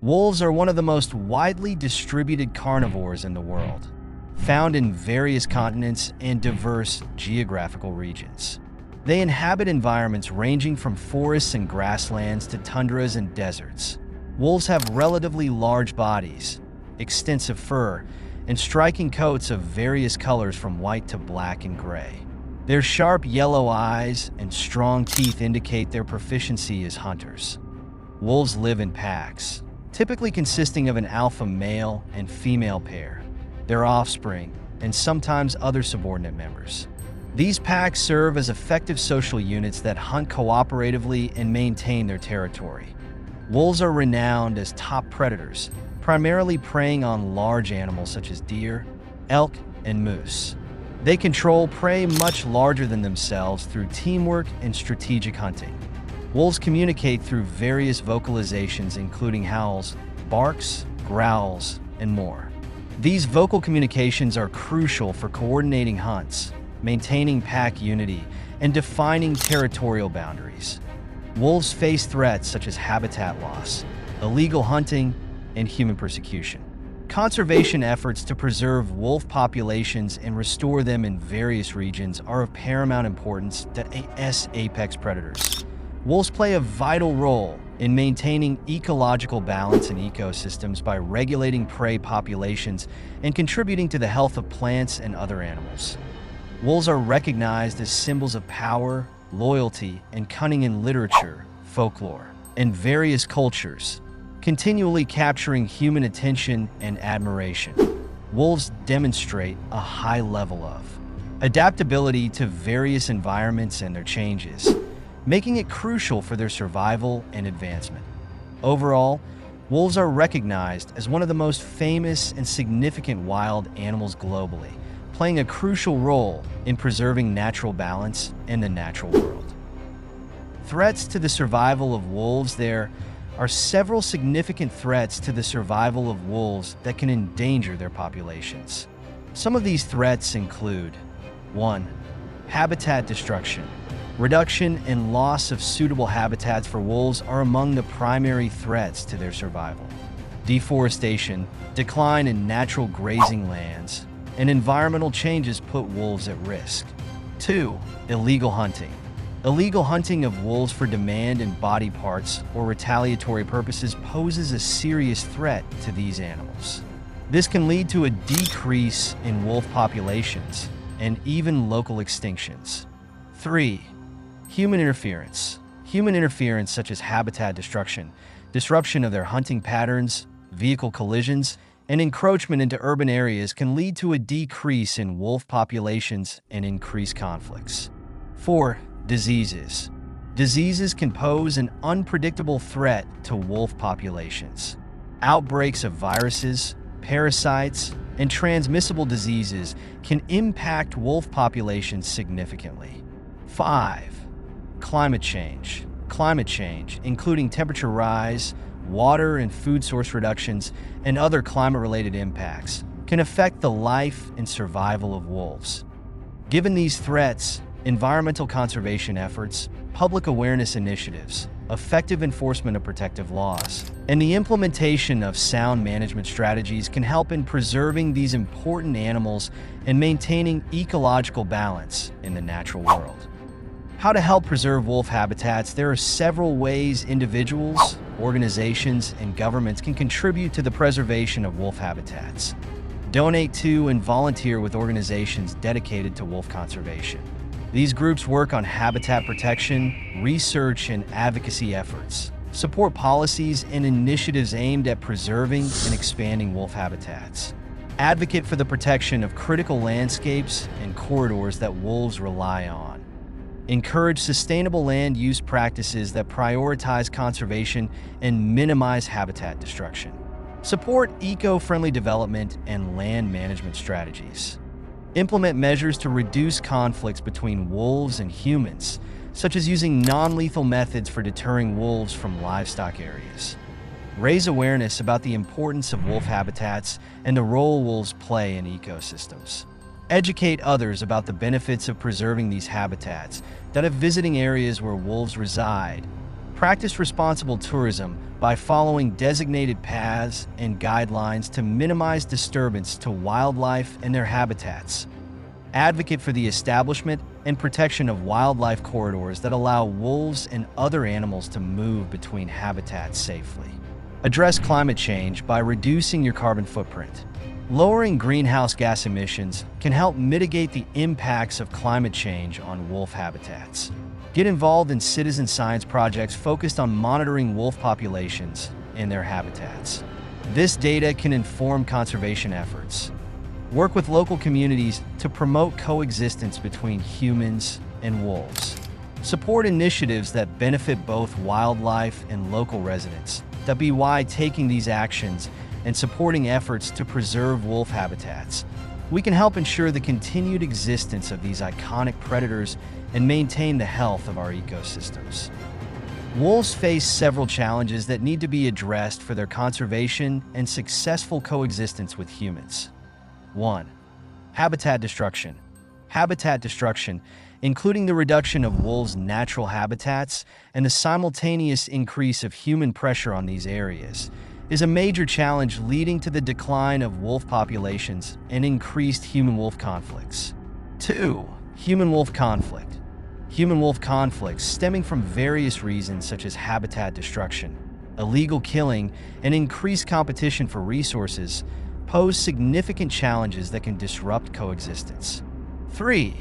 Wolves are one of the most widely distributed carnivores in the world, found in various continents and diverse geographical regions. They inhabit environments ranging from forests and grasslands to tundras and deserts. Wolves have relatively large bodies, extensive fur, and striking coats of various colors from white to black and gray. Their sharp yellow eyes and strong teeth indicate their proficiency as hunters. Wolves live in packs, typically consisting of an alpha male and female pair, their offspring, and sometimes other subordinate members. These packs serve as effective social units that hunt cooperatively and maintain their territory. Wolves are renowned as top predators, primarily preying on large animals such as deer, elk, and moose. They control prey much larger than themselves through teamwork and strategic hunting. Wolves communicate through various vocalizations including howls, barks, growls, and more. These vocal communications are crucial for coordinating hunts, maintaining pack unity, and defining territorial boundaries. Wolves face threats such as habitat loss, illegal hunting, and human persecution. Conservation efforts to preserve wolf populations and restore them in various regions are of paramount importance to apex predators. Wolves play a vital role in maintaining ecological balance in ecosystems by regulating prey populations and contributing to the health of plants and other animals. Wolves are recognized as symbols of power, loyalty, and cunning in literature, folklore, and various cultures, continually capturing human attention and admiration. Wolves demonstrate a high level of adaptability to various environments and their changes, making it crucial for their survival and advancement. Overall, wolves are recognized as one of the most famous and significant wild animals globally, playing a crucial role in preserving natural balance in the natural world. Threats to the survival of wolves. There are several significant threats to the survival of wolves that can endanger their populations. Some of these threats include 1. Habitat destruction. Reduction and loss of suitable habitats for wolves are among the primary threats to their survival. Deforestation, decline in natural grazing lands, and environmental changes put wolves at risk. 2. Illegal hunting. Illegal hunting of wolves for demand and body parts or retaliatory purposes poses a serious threat to these animals. This can lead to a decrease in wolf populations and even local extinctions. 3. Human interference. Human interference such as habitat destruction, disruption of their hunting patterns, vehicle collisions, and encroachment into urban areas can lead to a decrease in wolf populations and increased conflicts. 4. Diseases. Diseases can pose an unpredictable threat to wolf populations. Outbreaks of viruses, parasites, and transmissible diseases can impact wolf populations significantly. 5. Climate change. Climate change, including temperature rise, water and food source reductions, and other climate-related impacts, can affect the life and survival of wolves. Given these threats, environmental conservation efforts, public awareness initiatives, effective enforcement of protective laws, and the implementation of sound management strategies can help in preserving these important animals and maintaining ecological balance in the natural world. How to help preserve wolf habitats. There are several ways individuals, organizations, and governments can contribute to the preservation of wolf habitats. Donate to and volunteer with organizations dedicated to wolf conservation. These groups work on habitat protection, research, and advocacy efforts, support policies and initiatives aimed at preserving and expanding wolf habitats. Advocate for the protection of critical landscapes and corridors that wolves rely on. Encourage sustainable land use practices that prioritize conservation and minimize habitat destruction. Support eco-friendly development and land management strategies. Implement measures to reduce conflicts between wolves and humans, such as using non-lethal methods for deterring wolves from livestock areas. Raise awareness about the importance of wolf habitats and the role wolves play in ecosystems. Educate others about the benefits of preserving these habitats, that of visiting areas where wolves reside, Practice responsible tourism by following designated paths and guidelines to minimize disturbance to wildlife and their habitats. Advocate for the establishment and protection of wildlife corridors that allow wolves and other animals to move between habitats safely. Address climate change by reducing your carbon footprint. Lowering greenhouse gas emissions can help mitigate the impacts of climate change on wolf habitats. Get involved in citizen science projects focused on monitoring wolf populations and their habitats. This data can inform conservation efforts. Work with local communities to promote coexistence between humans and wolves. Support initiatives that benefit both wildlife and local residents. By taking these actions and supporting efforts to preserve wolf habitats, we can help ensure the continued existence of these iconic predators and maintain the health of our ecosystems. Wolves face several challenges that need to be addressed for their conservation and successful coexistence with humans. 1. Habitat destruction. Habitat destruction, including the reduction of wolves' natural habitats and the simultaneous increase of human pressure on these areas, is a major challenge leading to the decline of wolf populations and increased human-wolf conflicts. 2. Human-wolf conflict. Human-wolf conflicts stemming from various reasons such as habitat destruction, illegal killing, and increased competition for resources pose significant challenges that can disrupt coexistence. 3.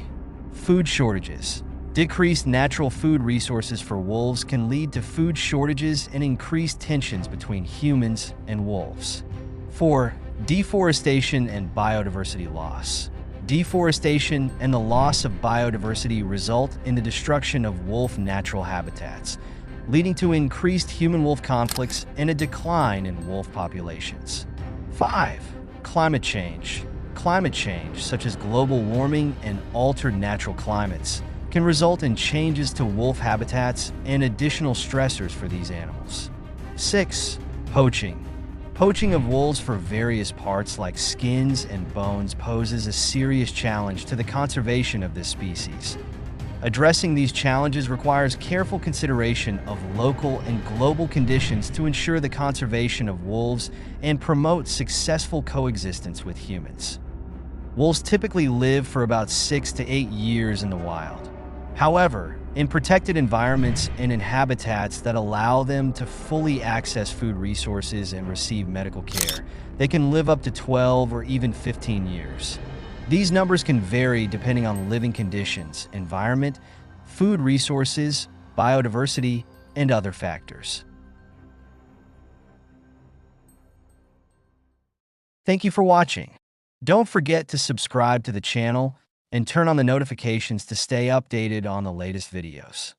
Food shortages. Decreased natural food resources for wolves can lead to food shortages and increased tensions between humans and wolves. 4. Deforestation and biodiversity loss. Deforestation and the loss of biodiversity result in the destruction of wolf natural habitats, leading to increased human-wolf conflicts and a decline in wolf populations. 5. Climate change. Climate change, such as global warming and altered natural climates, can result in changes to wolf habitats and additional stressors for these animals. 6. Poaching. Poaching of wolves for various parts like skins and bones poses a serious challenge to the conservation of this species. Addressing these challenges requires careful consideration of local and global conditions to ensure the conservation of wolves and promote successful coexistence with humans. Wolves typically live for about 6 to 8 years in the wild. However, in protected environments and in habitats that allow them to fully access food resources and receive medical care, they can live up to 12 or even 15 years. These numbers can vary depending on living conditions, environment, food resources, biodiversity, and other factors. Thank you for watching. Don't forget to subscribe to the channel and turn on the notifications to stay updated on the latest videos.